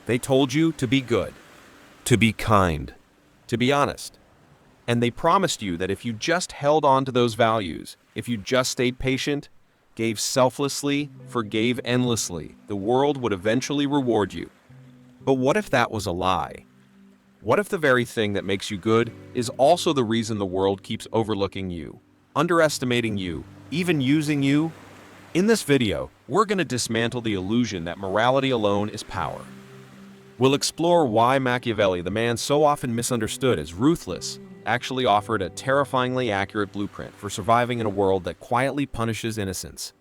They told you to be good, to be kind, to be honest. And they promised you that if you just held on to those values, if you just stayed patient, gave selflessly, forgave endlessly, the world would eventually reward you. But what if that was a lie? What if the very thing that makes you good is also the reason the world keeps overlooking you, underestimating you, even using you? In this video, we're going to dismantle the illusion that morality alone is power. We'll explore why Machiavelli, the man so often misunderstood as ruthless, actually offered a terrifyingly accurate blueprint for surviving in a world that quietly punishes innocence.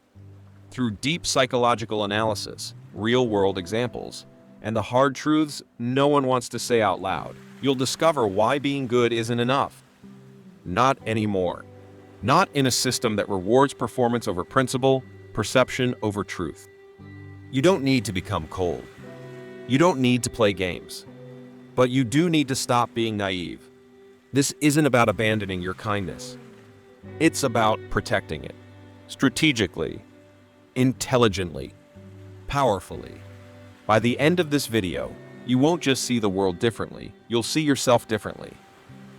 Through deep psychological analysis, real-world examples, and the hard truths no one wants to say out loud, you'll discover why being good isn't enough. Not anymore. Not in a system that rewards performance over principle, perception over truth. You don't need to become cold. You don't need to play games. But you do need to stop being naive. This isn't about abandoning your kindness. It's about protecting it. Strategically, intelligently, powerfully. By the end of this video, you won't just see the world differently, you'll see yourself differently.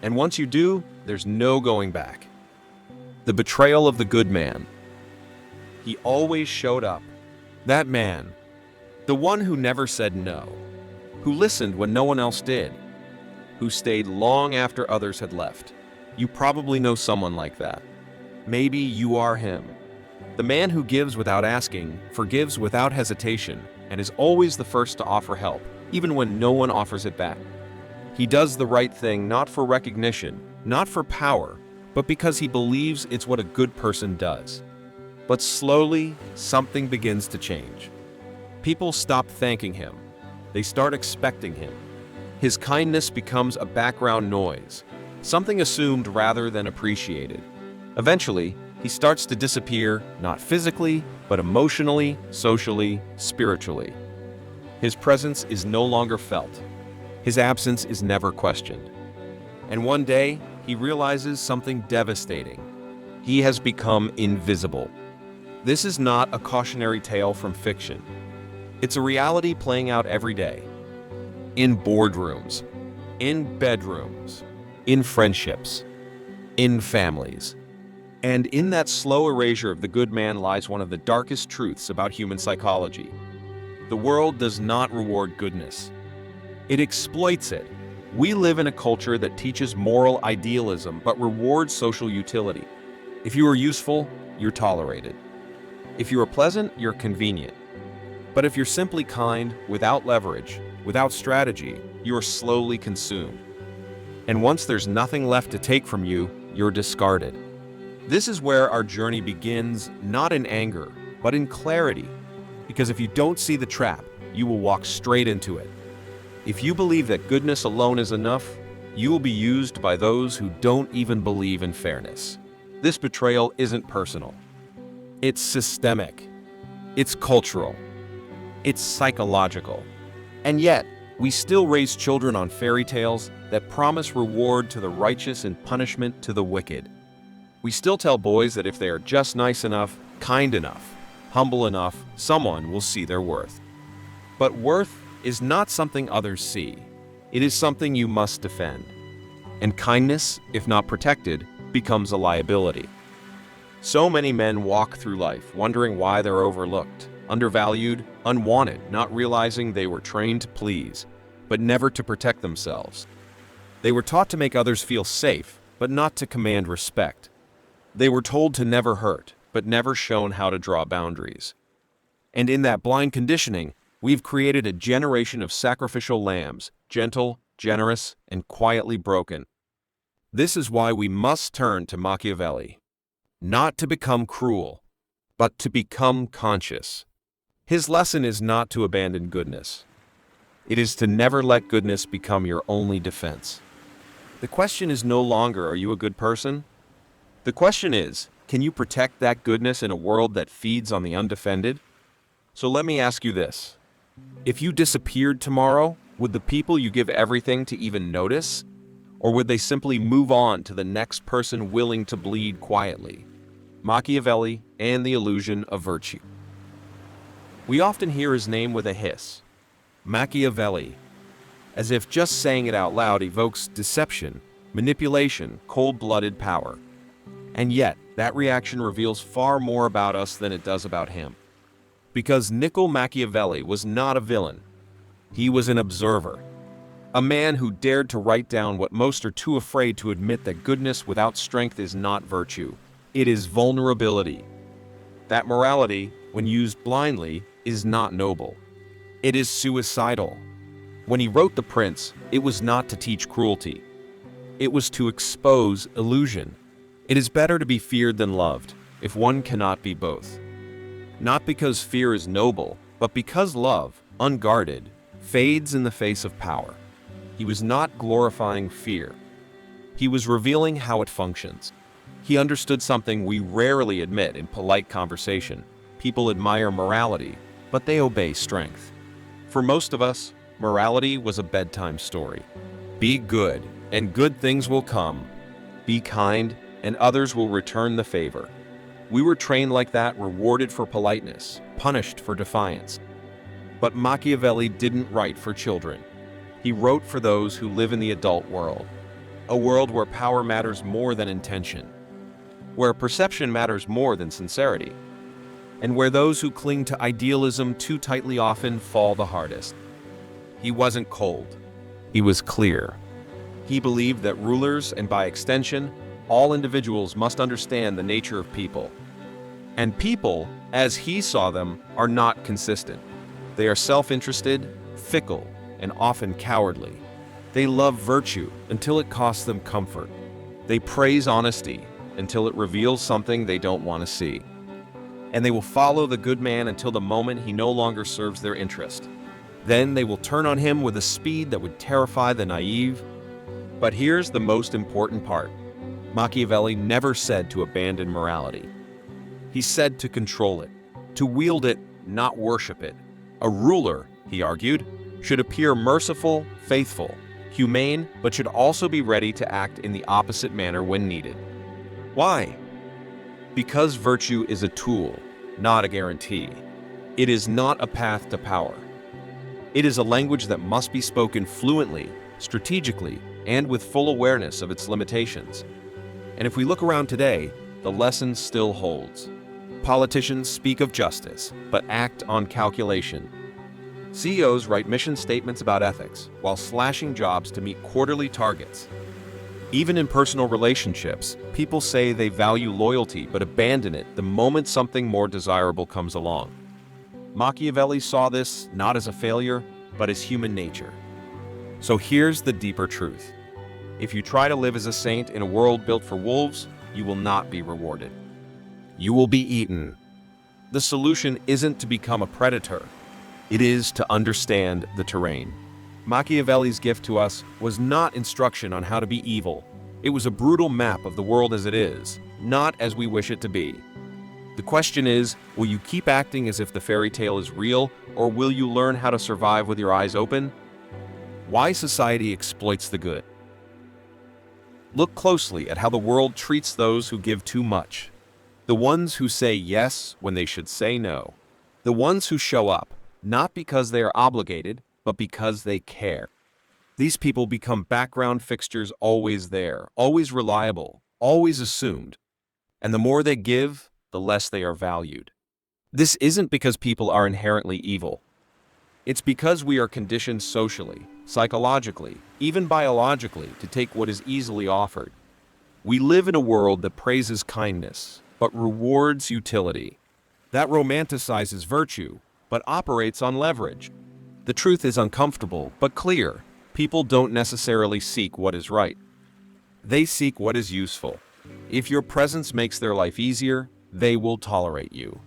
And once you do, there's no going back. The betrayal of the good man. He always showed up. That man, the one who never said no, who listened when no one else did, who stayed long after others had left. You probably know someone like that. Maybe you are him. The man who gives without asking, forgives without hesitation, and is always the first to offer help, even when no one offers it back. He does the right thing not for recognition, not for power, but because he believes it's what a good person does. But slowly, something begins to change. People stop thanking him. They start expecting him. His kindness becomes a background noise, something assumed rather than appreciated. Eventually, he starts to disappear, not physically, but emotionally, socially, spiritually. His presence is no longer felt. His absence is never questioned. And one day, he realizes something devastating. He has become invisible. This is not a cautionary tale from fiction. It's a reality playing out every day. In boardrooms, in bedrooms, in friendships, in families. And in that slow erasure of the good man lies one of the darkest truths about human psychology. The world does not reward goodness. It exploits it. We live in a culture that teaches moral idealism but rewards social utility. If you are useful, you're tolerated. If you are pleasant, you're convenient. But if you're simply kind, without leverage, without strategy, you are slowly consumed. And once there's nothing left to take from you, you're discarded. This is where our journey begins, not in anger, but in clarity. Because if you don't see the trap, you will walk straight into it. If you believe that goodness alone is enough, you will be used by those who don't even believe in fairness. This betrayal isn't personal. It's systemic. It's cultural. It's psychological. And yet, we still raise children on fairy tales that promise reward to the righteous and punishment to the wicked. We still tell boys that if they are just nice enough, kind enough, humble enough, someone will see their worth. But worth is not something others see. It is something you must defend. And kindness, if not protected, becomes a liability. So many men walk through life wondering why they're overlooked, undervalued, unwanted, not realizing they were trained to please, but never to protect themselves. They were taught to make others feel safe, but not to command respect. They were told to never hurt, but never shown how to draw boundaries. And in that blind conditioning, we've created a generation of sacrificial lambs, gentle, generous, and quietly broken. This is why we must turn to Machiavelli. Not to become cruel, but to become conscious. His lesson is not to abandon goodness. It is to never let goodness become your only defense. The question is no longer, are you a good person? The question is, can you protect that goodness in a world that feeds on the undefended? So let me ask you this. If you disappeared tomorrow, would the people you give everything to even notice? Or would they simply move on to the next person willing to bleed quietly? Machiavelli and the illusion of virtue. We often hear his name with a hiss. Machiavelli. As if just saying it out loud evokes deception, manipulation, cold-blooded power. And yet, that reaction reveals far more about us than it does about him. Because Machiavelli was not a villain. He was an observer. A man who dared to write down what most are too afraid to admit, that goodness without strength is not virtue. It is vulnerability. That morality, when used blindly, is not noble. It is suicidal. When he wrote The Prince, it was not to teach cruelty. It was to expose illusion. It is better to be feared than loved, if one cannot be both. Not because fear is noble, but because love, unguarded, fades in the face of power. He was not glorifying fear. He was revealing how it functions. He understood something we rarely admit in polite conversation. People admire morality, but they obey strength. For most of us, morality was a bedtime story. Be good, and good things will come. Be kind, and others will return the favor. We were trained like that, rewarded for politeness, punished for defiance. But Machiavelli didn't write for children. He wrote for those who live in the adult world. A world where power matters more than intention. Where perception matters more than sincerity. And where those who cling to idealism too tightly often fall the hardest. He wasn't cold. He was clear. He believed that rulers, and by extension, all individuals, must understand the nature of people. And people, as he saw them, are not consistent. They are self-interested, fickle, and often cowardly. They love virtue until it costs them comfort. They praise honesty until it reveals something they don't want to see. And they will follow the good man until the moment he no longer serves their interest. Then they will turn on him with a speed that would terrify the naive. But here's the most important part. Machiavelli never said to abandon morality. He said to control it, to wield it, not worship it. A ruler, he argued, should appear merciful, faithful, humane, but should also be ready to act in the opposite manner when needed. Why? Because virtue is a tool, not a guarantee. It is not a path to power. It is a language that must be spoken fluently, strategically, and with full awareness of its limitations. And if we look around today, the lesson still holds. Politicians speak of justice, but act on calculation. CEOs write mission statements about ethics while slashing jobs to meet quarterly targets. Even in personal relationships, people say they value loyalty but abandon it the moment something more desirable comes along. Machiavelli saw this not as a failure, but as human nature. So here's the deeper truth. If you try to live as a saint in a world built for wolves, you will not be rewarded. You will be eaten. The solution isn't to become a predator. It is to understand the terrain. Machiavelli's gift to us was not instruction on how to be evil. It was a brutal map of the world as it is, not as we wish it to be. The question is, will you keep acting as if the fairy tale is real, or will you learn how to survive with your eyes open? Why society exploits the good. Look closely at how the world treats those who give too much. The ones who say yes when they should say no. The ones who show up, not because they are obligated, but because they care. These people become background fixtures, always there, always reliable, always assumed. And the more they give, the less they are valued. This isn't because people are inherently evil. It's because we are conditioned socially, psychologically, even biologically to take what is easily offered. We live in a world that praises kindness, but rewards utility. That romanticizes virtue, but operates on leverage. The truth is uncomfortable, but clear. People don't necessarily seek what is right. They seek what is useful. If your presence makes their life easier, they will tolerate you.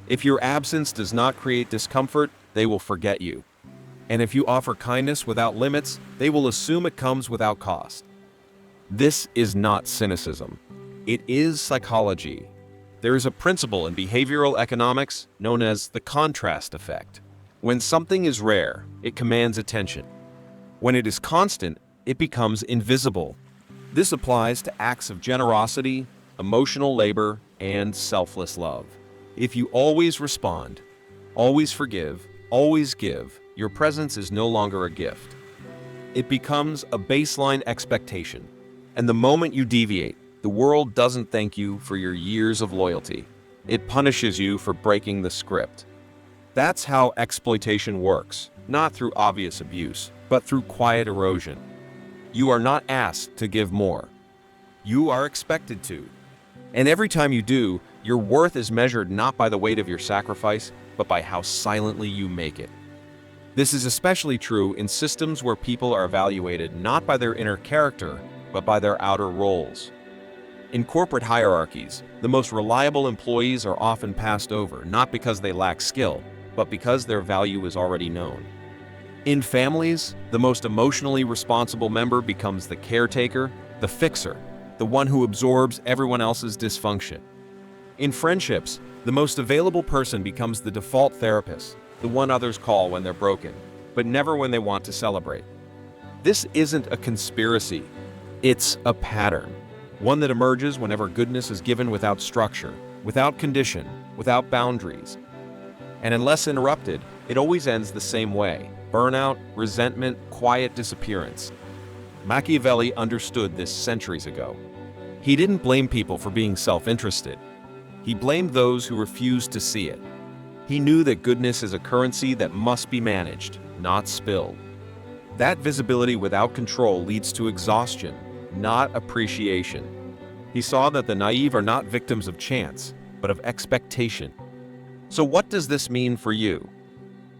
If your absence does not create discomfort, they will forget you. And if you offer kindness without limits, they will assume it comes without cost. This is not cynicism. It is psychology. There is a principle in behavioral economics known as the contrast effect. When something is rare, it commands attention. When it is constant, it becomes invisible. This applies to acts of generosity, emotional labor, and selfless love. If you always respond, always forgive, always give, your presence is no longer a gift. It becomes a baseline expectation. And the moment you deviate, the world doesn't thank you for your years of loyalty. It punishes you for breaking the script. That's how exploitation works, not through obvious abuse, but through quiet erosion. You are not asked to give more. You are expected to. And every time you do, your worth is measured not by the weight of your sacrifice, but by how silently you make it. This is especially true in systems where people are evaluated not by their inner character, but by their outer roles. In corporate hierarchies, the most reliable employees are often passed over, not because they lack skill, but because their value is already known. In families, the most emotionally responsible member becomes the caretaker, the fixer, the one who absorbs everyone else's dysfunction. In friendships, the most available person becomes the default therapist, the one others call when they're broken, but never when they want to celebrate. This isn't a conspiracy. It's a pattern, one that emerges whenever goodness is given without structure, without condition, without boundaries. And unless interrupted, it always ends the same way: burnout, resentment, quiet disappearance. Machiavelli understood this centuries ago. He didn't blame people for being self-interested. He blamed those who refused to see it. He knew that goodness is a currency that must be managed, not spilled. That visibility without control leads to exhaustion, not appreciation. He saw that the naive are not victims of chance, but of expectation. So what does this mean for you?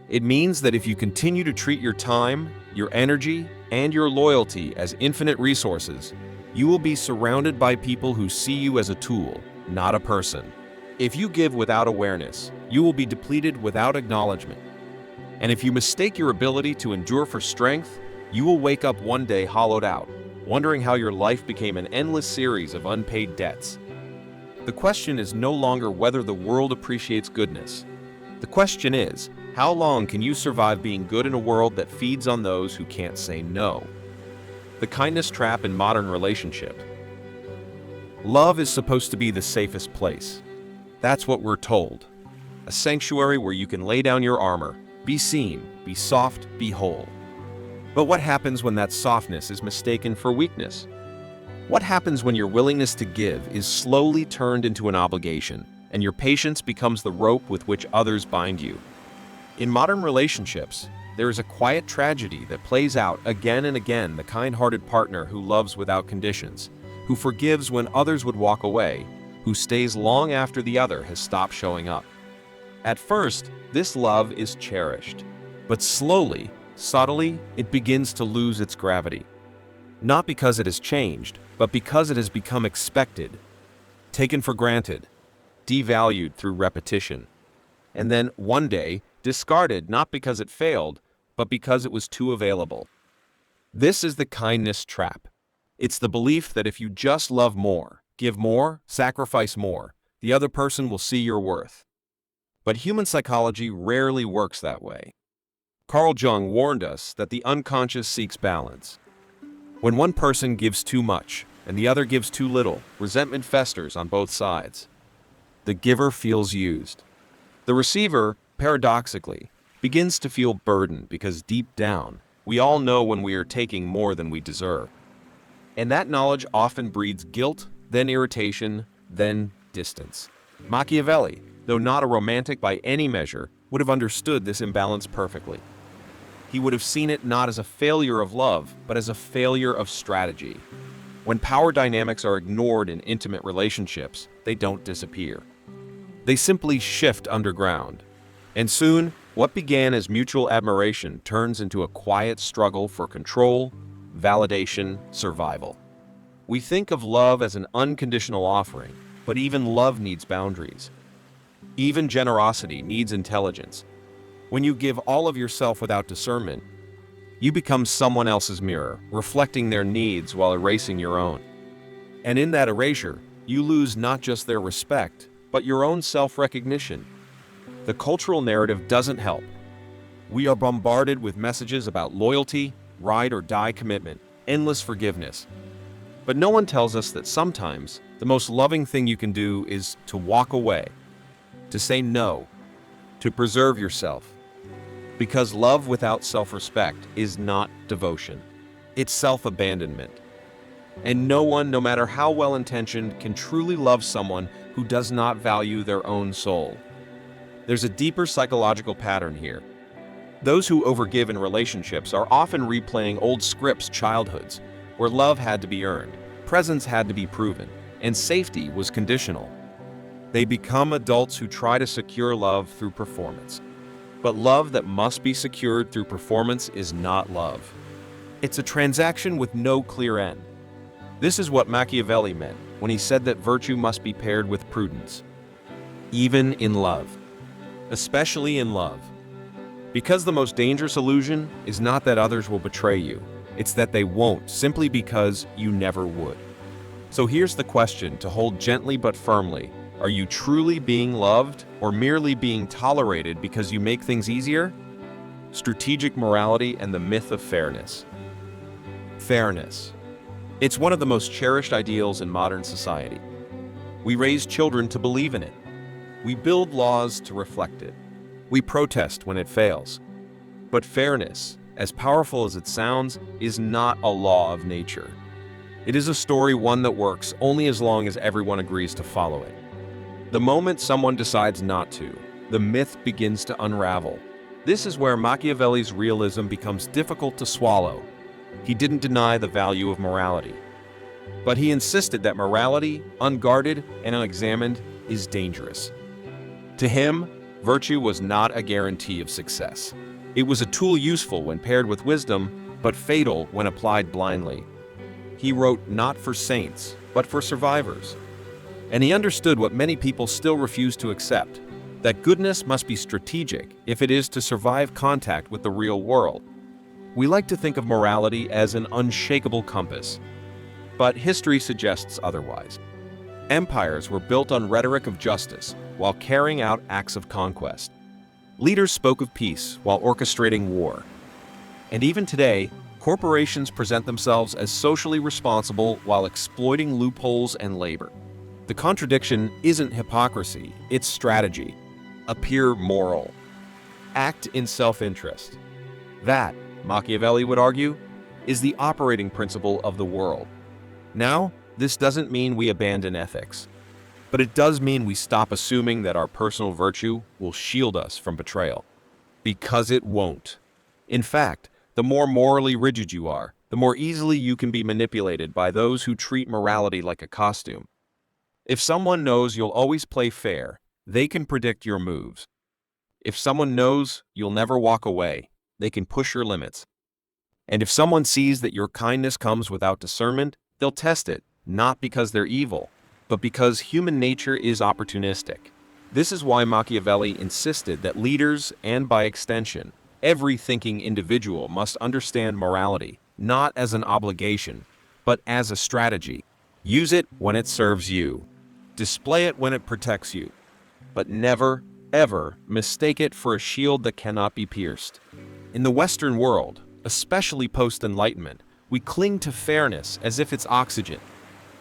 It means that if you continue to treat your time, your energy, and your loyalty as infinite resources, you will be surrounded by people who see you as a tool, not a person. If you give without awareness, you will be depleted without acknowledgement. And if you mistake your ability to endure for strength, you will wake up one day hollowed out, wondering how your life became an endless series of unpaid debts. The question is no longer whether the world appreciates goodness. The question is, how long can you survive being good in a world that feeds on those who can't say no? The kindness trap in modern relationship. Love is supposed to be the safest place. That's what we're told. A sanctuary where you can lay down your armor, be seen, be soft, be whole. But what happens when that softness is mistaken for weakness? What happens when your willingness to give is slowly turned into an obligation, and your patience becomes the rope with which others bind you? In modern relationships, there is a quiet tragedy that plays out again and again: the kind-hearted partner who loves without conditions, who forgives when others would walk away, who stays long after the other has stopped showing up. At first, this love is cherished, but slowly, subtly, it begins to lose its gravity. Not because it has changed, but because it has become expected, taken for granted, devalued through repetition, and then one day discarded not because it failed, but because it was too available. This is the kindness trap. It's the belief that if you just love more, give more, sacrifice more, the other person will see your worth. But human psychology rarely works that way. Carl Jung warned us that the unconscious seeks balance. When one person gives too much and the other gives too little, resentment festers on both sides. The giver feels used. The receiver, paradoxically, begins to feel burdened because deep down, we all know when we are taking more than we deserve. And that knowledge often breeds guilt, then irritation, then distance. Machiavelli, though not a romantic by any measure, would have understood this imbalance perfectly. He would have seen it not as a failure of love, but as a failure of strategy. When power dynamics are ignored in intimate relationships, they don't disappear. They simply shift underground. And soon, what began as mutual admiration turns into a quiet struggle for control, validation, survival. We think of love as an unconditional offering, but even love needs boundaries. Even generosity needs intelligence. When you give all of yourself without discernment, you become someone else's mirror, reflecting their needs while erasing your own. And in that erasure, you lose not just their respect, but your own self-recognition. The cultural narrative doesn't help. We are bombarded with messages about loyalty, ride or die commitment, endless forgiveness. But no one tells us that sometimes the most loving thing you can do is to walk away, to say no, to preserve yourself. Because love without self-respect is not devotion. It's self-abandonment. And no one, no matter how well-intentioned, can truly love someone who does not value their own soul. There's a deeper psychological pattern here. Those who overgive in relationships are often replaying old scripts, childhoods, where love had to be earned, presence had to be proven, and safety was conditional. They become adults who try to secure love through performance. But love that must be secured through performance is not love. It's a transaction with no clear end. This is what Machiavelli meant when he said that virtue must be paired with prudence. Even in love. Especially in love. Because the most dangerous illusion is not that others will betray you. It's that they won't, simply because you never would. So here's the question to hold gently but firmly. Are you truly being loved or merely being tolerated because you make things easier? Strategic morality and the myth of fairness. Fairness. It's one of the most cherished ideals in modern society. We raise children to believe in it. We build laws to reflect it. We protest when it fails. But fairness, as powerful as it sounds, is not a law of nature. It is a story, one that works only as long as everyone agrees to follow it. The moment someone decides not to, the myth begins to unravel. This is where Machiavelli's realism becomes difficult to swallow. He didn't deny the value of morality, but he insisted that morality, unguarded and unexamined, is dangerous. To him, virtue was not a guarantee of success. It was a tool useful when paired with wisdom, but fatal when applied blindly. He wrote not for saints, but for survivors. And he understood what many people still refuse to accept, that goodness must be strategic if it is to survive contact with the real world. We like to think of morality as an unshakable compass, but history suggests otherwise. Empires were built on rhetoric of justice while carrying out acts of conquest. Leaders spoke of peace while orchestrating war. And even today, corporations present themselves as socially responsible while exploiting loopholes and labor. The contradiction isn't hypocrisy, it's strategy. Appear moral. Act in self-interest. That, Machiavelli would argue, is the operating principle of the world. Now, this doesn't mean we abandon ethics, but it does mean we stop assuming that our personal virtue will shield us from betrayal. Because it won't. In fact, the more morally rigid you are, the more easily you can be manipulated by those who treat morality like a costume. If someone knows you'll always play fair, they can predict your moves. If someone knows you'll never walk away, they can push your limits. And if someone sees that your kindness comes without discernment, they'll test it, not because they're evil, but because human nature is opportunistic. This is why Machiavelli insisted that leaders, and by extension, every thinking individual must understand morality, not as an obligation, but as a strategy. Use it when it serves you. Display it when it protects you. But never, ever mistake it for a shield that cannot be pierced. In the Western world, especially post-Enlightenment, we cling to fairness as if it's oxygen.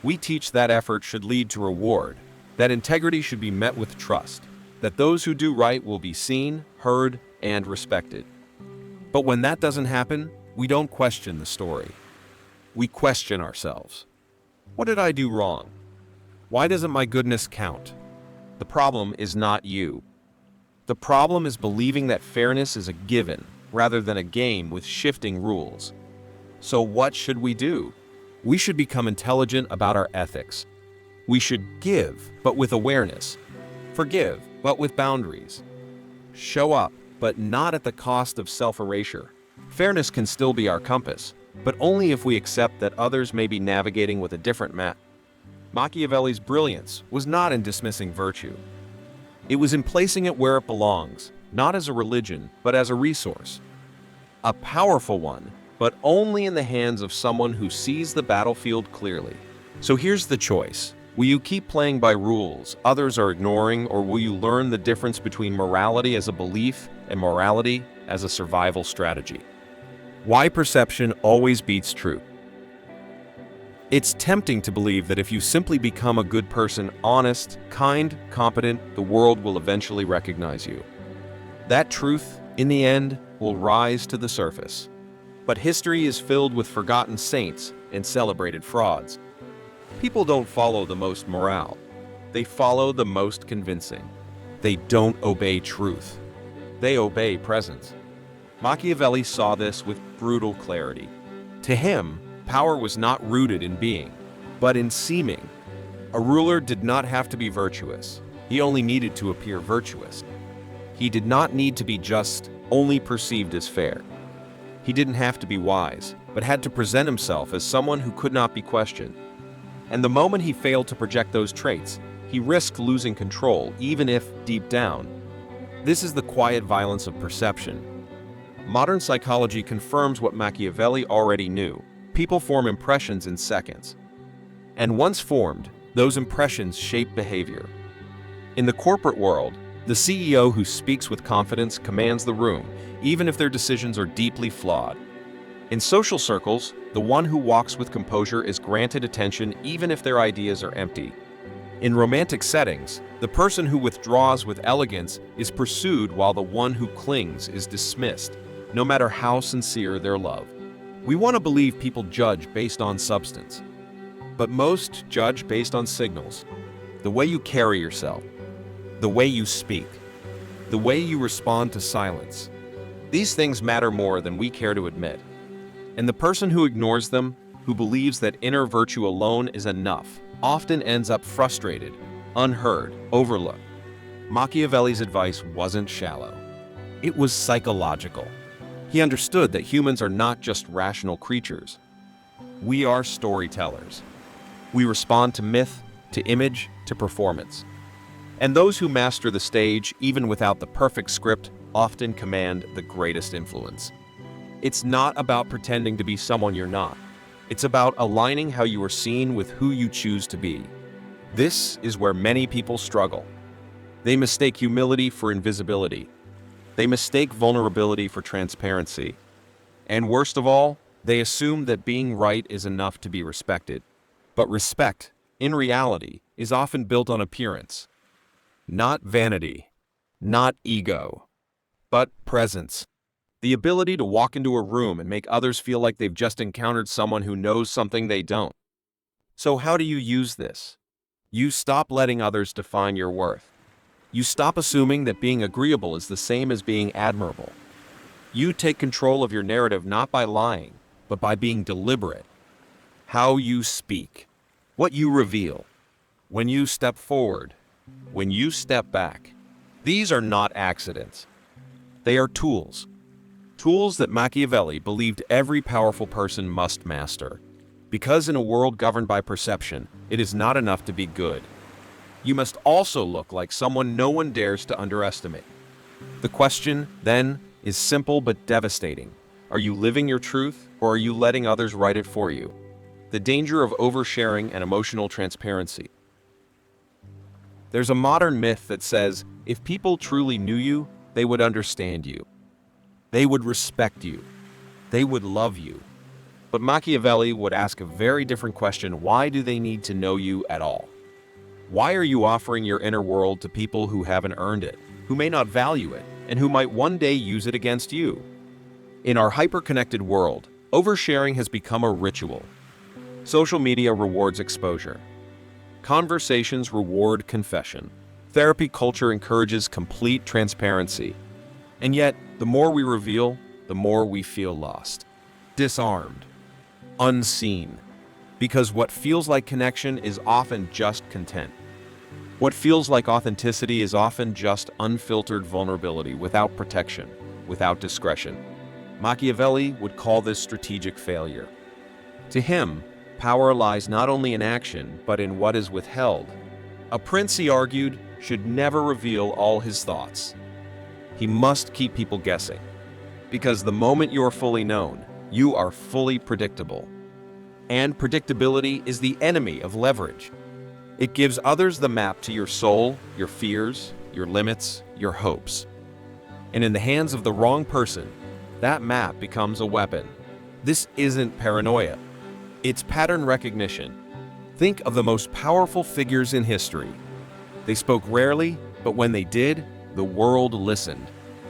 We teach that effort should lead to reward, that integrity should be met with trust, that those who do right will be seen, heard, and respected. But when that doesn't happen, we don't question the story. We question ourselves. What did I do wrong? Why doesn't my goodness count? The problem is not you. The problem is believing that fairness is a given, rather than a game with shifting rules. So what should we do? We should become intelligent about our ethics. We should give, but with awareness. Forgive, but with boundaries. Show up, but not at the cost of self-erasure. Fairness can still be our compass, but only if we accept that others may be navigating with a different map. Machiavelli's brilliance was not in dismissing virtue. It was in placing it where it belongs, not as a religion, but as a resource. A powerful one, but only in the hands of someone who sees the battlefield clearly. So here's the choice. Will you keep playing by rules others are ignoring, or will you learn the difference between morality as a belief and morality as a survival strategy? Why perception always beats truth. It's tempting to believe that if you simply become a good person, honest, kind, competent, the world will eventually recognize you. That truth in the end, will rise to the surface. But history is filled with forgotten saints and celebrated frauds. People don't follow the most morale. They follow the most convincing. They don't obey truth. They obey presence. Machiavelli saw this with brutal clarity. To him, power was not rooted in being, but in seeming. A ruler did not have to be virtuous. He only needed to appear virtuous. He did not need to be just, only perceived as fair. He didn't have to be wise, but had to present himself as someone who could not be questioned. And the moment he failed to project those traits, he risked losing control, even if, deep down. This is the quiet violence of perception. Modern psychology confirms what Machiavelli already knew. People form impressions in seconds. And once formed, those impressions shape behavior. In the corporate world, the CEO who speaks with confidence commands the room, even if their decisions are deeply flawed. In social circles, the one who walks with composure is granted attention even if their ideas are empty. In romantic settings, the person who withdraws with elegance is pursued while the one who clings is dismissed, no matter how sincere their love. We want to believe people judge based on substance, but most judge based on signals. The way you carry yourself, the way you speak, the way you respond to silence. These things matter more than we care to admit. And the person who ignores them, who believes that inner virtue alone is enough, often ends up frustrated, unheard, overlooked. Machiavelli's advice wasn't shallow. It was psychological. He understood that humans are not just rational creatures. We are storytellers. We respond to myth, to image, to performance. And those who master the stage, even without the perfect script, often command the greatest influence. It's not about pretending to be someone you're not. It's about aligning how you are seen with who you choose to be. This is where many people struggle. They mistake humility for invisibility. They mistake vulnerability for transparency. And worst of all, they assume that being right is enough to be respected. But respect, in reality, is often built on appearance. Not vanity, not ego, but presence. The ability to walk into a room and make others feel like they've just encountered someone who knows something they don't. So how do you use this? You stop letting others define your worth. You stop assuming that being agreeable is the same as being admirable. You take control of your narrative not by lying, but by being deliberate. How you speak, what you reveal, when you step forward, when you step back. These are not accidents. They are tools. Tools that Machiavelli believed every powerful person must master. Because in a world governed by perception, it is not enough to be good. You must also look like someone no one dares to underestimate. The question, then, is simple but devastating. Are you living your truth, or are you letting others write it for you? The danger of oversharing and emotional transparency. There's a modern myth that says, if people truly knew you, they would understand you. They would respect you. They would love you. But Machiavelli would ask a very different question. Why do they need to know you at all? Why are you offering your inner world to people who haven't earned it, who may not value it, and who might one day use it against you? In our hyper-connected world, oversharing has become a ritual. Social media rewards exposure. Conversations reward confession. Therapy culture encourages complete transparency. And yet, the more we reveal, the more we feel lost, disarmed, unseen. Because what feels like connection is often just content. What feels like authenticity is often just unfiltered vulnerability without protection, without discretion. Machiavelli would call this strategic failure. To him, power lies not only in action, but in what is withheld. A prince, he argued, should never reveal all his thoughts. He must keep people guessing. Because the moment you are fully known, you are fully predictable. And predictability is the enemy of leverage. It gives others the map to your soul, your fears, your limits, your hopes. And in the hands of the wrong person, that map becomes a weapon. This isn't paranoia. It's pattern recognition. Think of the most powerful figures in history. They spoke rarely, but when they did, the world listened.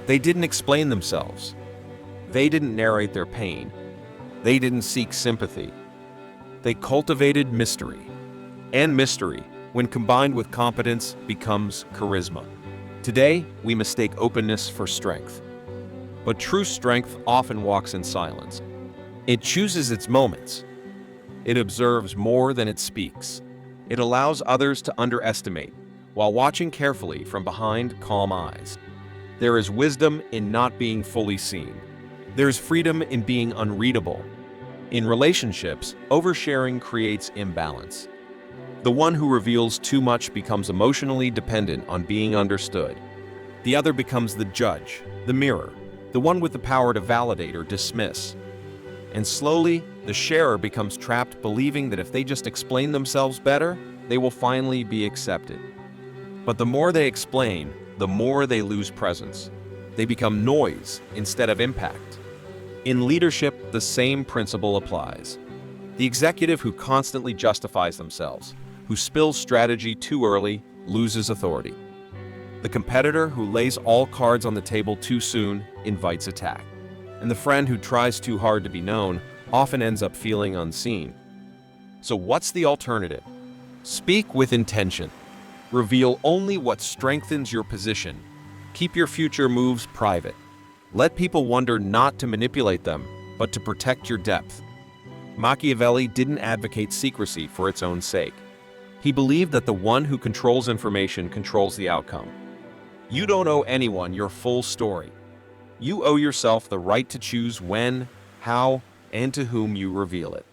They didn't explain themselves. They didn't narrate their pain. They didn't seek sympathy. They cultivated mystery. And mystery, when combined with competence, becomes charisma. Today, we mistake openness for strength. But true strength often walks in silence. It chooses its moments. It observes more than it speaks. It allows others to underestimate, while watching carefully from behind calm eyes. There is wisdom in not being fully seen. There is freedom in being unreadable. In relationships, oversharing creates imbalance. The one who reveals too much becomes emotionally dependent on being understood. The other becomes the judge, the mirror, the one with the power to validate or dismiss. And slowly, the sharer becomes trapped believing that if they just explain themselves better, they will finally be accepted. But the more they explain, the more they lose presence. They become noise instead of impact. In leadership, the same principle applies. The executive who constantly justifies themselves, who spills strategy too early, loses authority. The competitor who lays all cards on the table too soon invites attack. And the friend who tries too hard to be known often ends up feeling unseen. So what's the alternative? Speak with intention. Reveal only what strengthens your position. Keep your future moves private. Let people wonder not to manipulate them, but to protect your depth. Machiavelli didn't advocate secrecy for its own sake. He believed that the one who controls information controls the outcome. You don't owe anyone your full story. You owe yourself the right to choose when, how, and to whom you reveal it.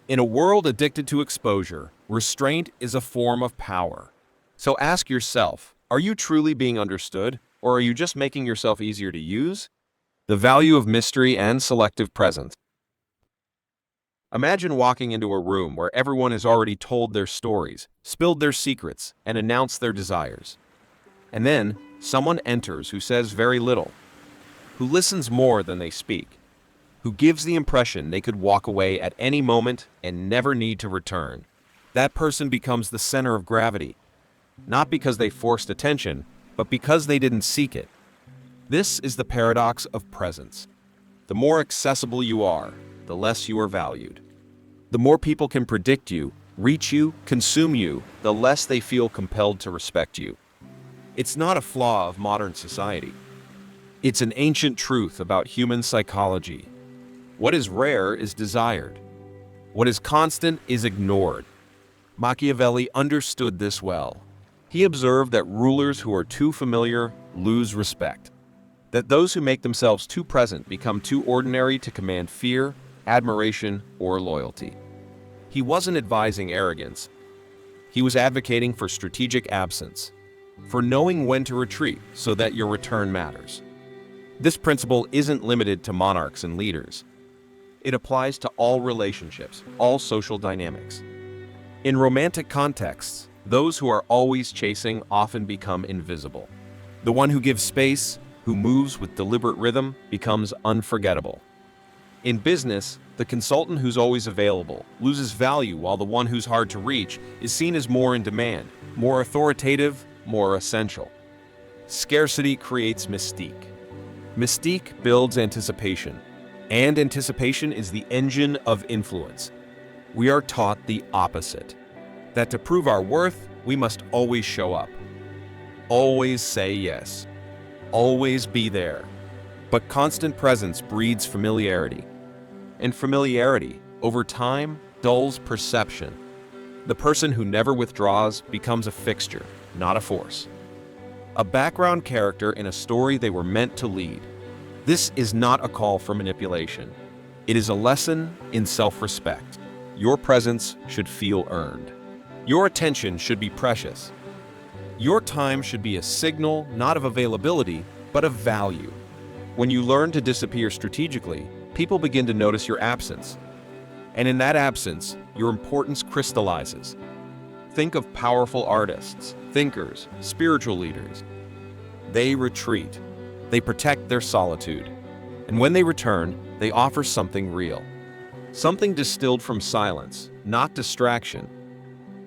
In a world addicted to exposure, restraint is a form of power. So ask yourself, are you truly being understood, or are you just making yourself easier to use? The value of mystery and selective presence. Imagine walking into a room where everyone has already told their stories, spilled their secrets, and announced their desires. And then, someone enters who says very little, who listens more than they speak, who gives the impression they could walk away at any moment and never need to return. That person becomes the center of gravity, not because they forced attention, but because they didn't seek it. This is the paradox of presence. The more accessible you are, the less you are valued. The more people can predict you, reach you, consume you, the less they feel compelled to respect you. It's not a flaw of modern society. It's an ancient truth about human psychology. What is rare is desired. What is constant is ignored. Machiavelli understood this well. He observed that rulers who are too familiar lose respect, that those who make themselves too present become too ordinary to command fear, admiration, or loyalty. He wasn't advising arrogance. He was advocating for strategic absence, for knowing when to retreat so that your return matters. This principle isn't limited to monarchs and leaders. It applies to all relationships, all social dynamics. In romantic contexts, those who are always chasing often become invisible. The one who gives space, who moves with deliberate rhythm, becomes unforgettable. In business, the consultant who's always available loses value, while the one who's hard to reach is seen as more in demand, more authoritative, more essential. Scarcity creates mystique. Mystique builds anticipation, and anticipation is the engine of influence. We are taught the opposite, that to prove our worth, we must always show up. Always say yes. Always be there. But constant presence breeds familiarity. And familiarity, over time, dulls perception. The person who never withdraws becomes a fixture, not a force. A background character in a story they were meant to lead. This is not a call for manipulation. It is a lesson in self-respect. Your presence should feel earned. Your attention should be precious. Your time should be a signal not of availability, but of value. When you learn to disappear strategically, people begin to notice your absence. And in that absence, your importance crystallizes. Think of powerful artists, thinkers, spiritual leaders. They retreat. They protect their solitude. And when they return, they offer something real. Something distilled from silence, not distraction.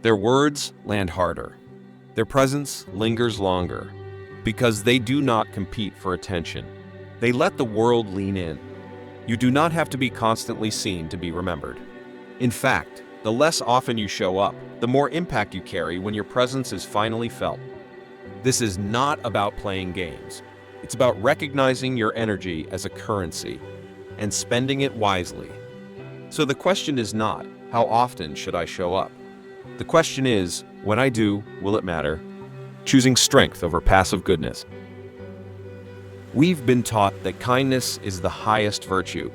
Their words land harder. Their presence lingers longer. because they do not compete for attention. They let the world lean in. You do not have to be constantly seen to be remembered. In fact, the less often you show up, the more impact you carry when your presence is finally felt. This is not about playing games. It's about recognizing your energy as a currency and spending it wisely. So the question is not, how often should I show up? The question is, when I do, will it matter? Choosing strength over passive goodness. We've been taught that kindness is the highest virtue,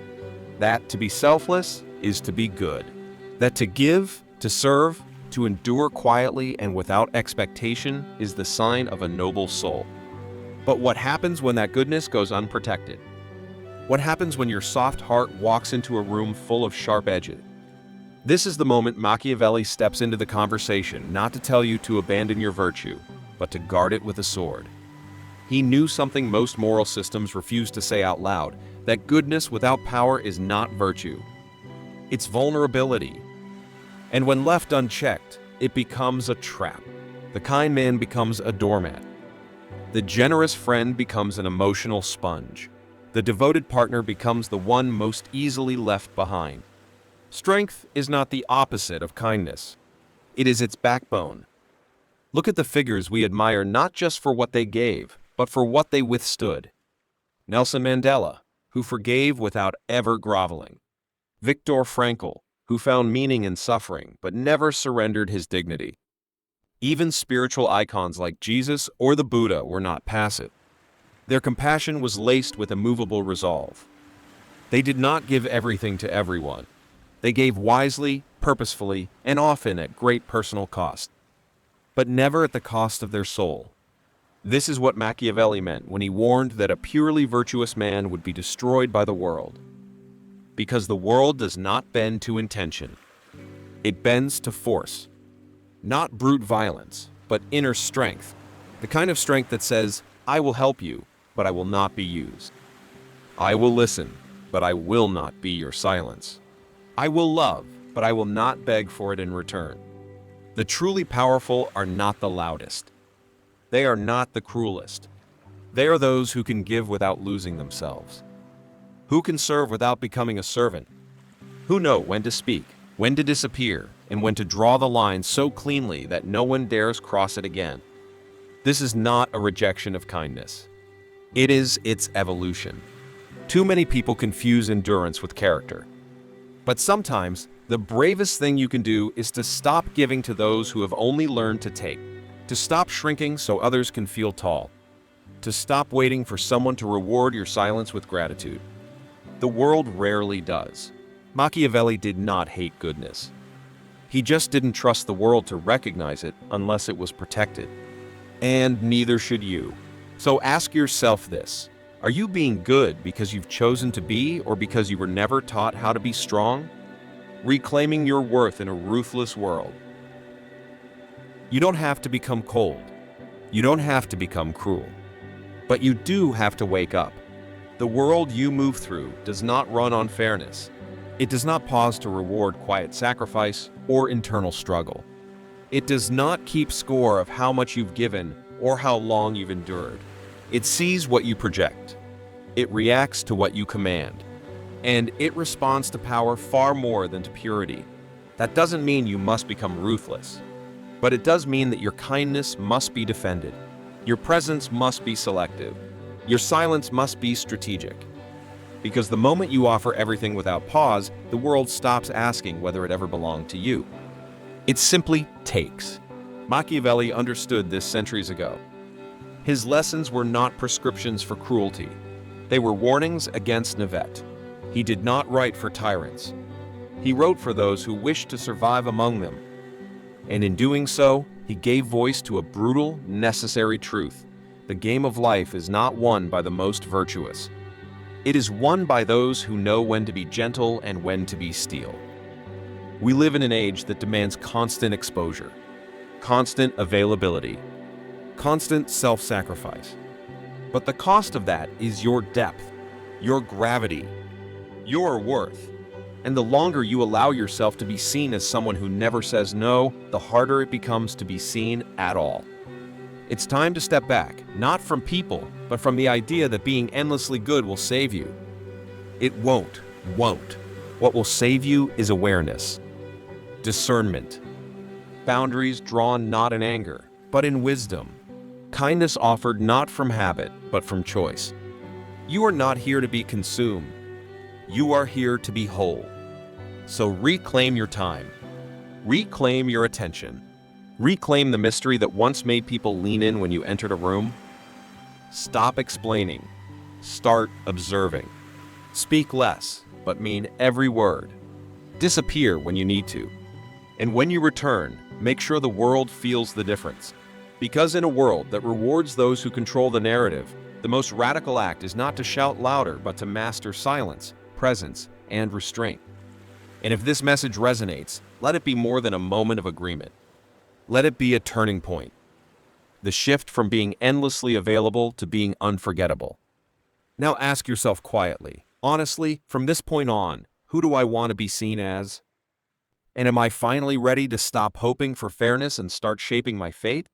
that to be selfless is to be good, that to give, to serve, to endure quietly and without expectation is the sign of a noble soul. But what happens when that goodness goes unprotected? What happens when your soft heart walks into a room full of sharp edges? This is the moment Machiavelli steps into the conversation, not to tell you to abandon your virtue, but to guard it with a sword. He knew something most moral systems refuse to say out loud, that goodness without power is not virtue. It's vulnerability. And when left unchecked, it becomes a trap. The kind man becomes a doormat. The generous friend becomes an emotional sponge. The devoted partner becomes the one most easily left behind. Strength is not the opposite of kindness. It is its backbone. Look at the figures we admire not just for what they gave, but for what they withstood. Nelson Mandela, who forgave without ever groveling. Viktor Frankl, who found meaning in suffering but never surrendered his dignity. Even spiritual icons like Jesus or the Buddha were not passive. Their compassion was laced with immovable resolve. They did not give everything to everyone. They gave wisely, purposefully, and often at great personal cost, but never at the cost of their soul. This is what Machiavelli meant when he warned that a purely virtuous man would be destroyed by the world. Because the world does not bend to intention. It bends to force. Not brute violence, but inner strength. The kind of strength that says, I will help you, but I will not be used. I will listen, but I will not be your silence. I will love, but I will not beg for it in return. The truly powerful are not the loudest. They are not the cruelest. They are those who can give without losing themselves. Who can serve without becoming a servant? Who know when to speak, when to disappear, and when to draw the line so cleanly that no one dares cross it again. This is not a rejection of kindness. It is its evolution. Too many people confuse endurance with character. But sometimes, the bravest thing you can do is to stop giving to those who have only learned to take. To stop shrinking so others can feel tall. To stop waiting for someone to reward your silence with gratitude. The world rarely does. Machiavelli did not hate goodness. He just didn't trust the world to recognize it unless it was protected. And neither should you. So ask yourself this. Are you being good because you've chosen to be or because you were never taught how to be strong? Reclaiming your worth in a ruthless world. You don't have to become cold. You don't have to become cruel. But you do have to wake up. The world you move through does not run on fairness. It does not pause to reward quiet sacrifice or internal struggle. It does not keep score of how much you've given or how long you've endured. It sees what you project. It reacts to what you command. And it responds to power far more than to purity. That doesn't mean you must become ruthless. But it does mean that your kindness must be defended. Your presence must be selective. Your silence must be strategic. Because the moment you offer everything without pause, the world stops asking whether it ever belonged to you. It simply takes. Machiavelli understood this centuries ago. His lessons were not prescriptions for cruelty. They were warnings against Nivette. He did not write for tyrants. He wrote for those who wished to survive among them. And in doing so, he gave voice to a brutal, necessary truth. The game of life is not won by the most virtuous. It is won by those who know when to be gentle and when to be steel. We live in an age that demands constant exposure, constant availability, constant self-sacrifice. But the cost of that is your depth, your gravity, your worth. And the longer you allow yourself to be seen as someone who never says no, the harder it becomes to be seen at all. It's time to step back, not from people, but from the idea that being endlessly good will save you. It won't. What will save you is awareness, discernment, boundaries drawn not in anger, but in wisdom, kindness offered not from habit, but from choice. You are not here to be consumed. You are here to be whole. So reclaim your time. Reclaim your attention. Reclaim the mystery that once made people lean in when you entered a room. Stop explaining. Start observing. Speak less, but mean every word. Disappear when you need to. And when you return, make sure the world feels the difference. Because in a world that rewards those who control the narrative, the most radical act is not to shout louder, but to master silence, presence, and restraint. And if this message resonates, let it be more than a moment of agreement. Let it be a turning point. The shift from being endlessly available to being unforgettable. Now ask yourself quietly, honestly, from this point on, who do I want to be seen as? And am I finally ready to stop hoping for fairness and start shaping my fate?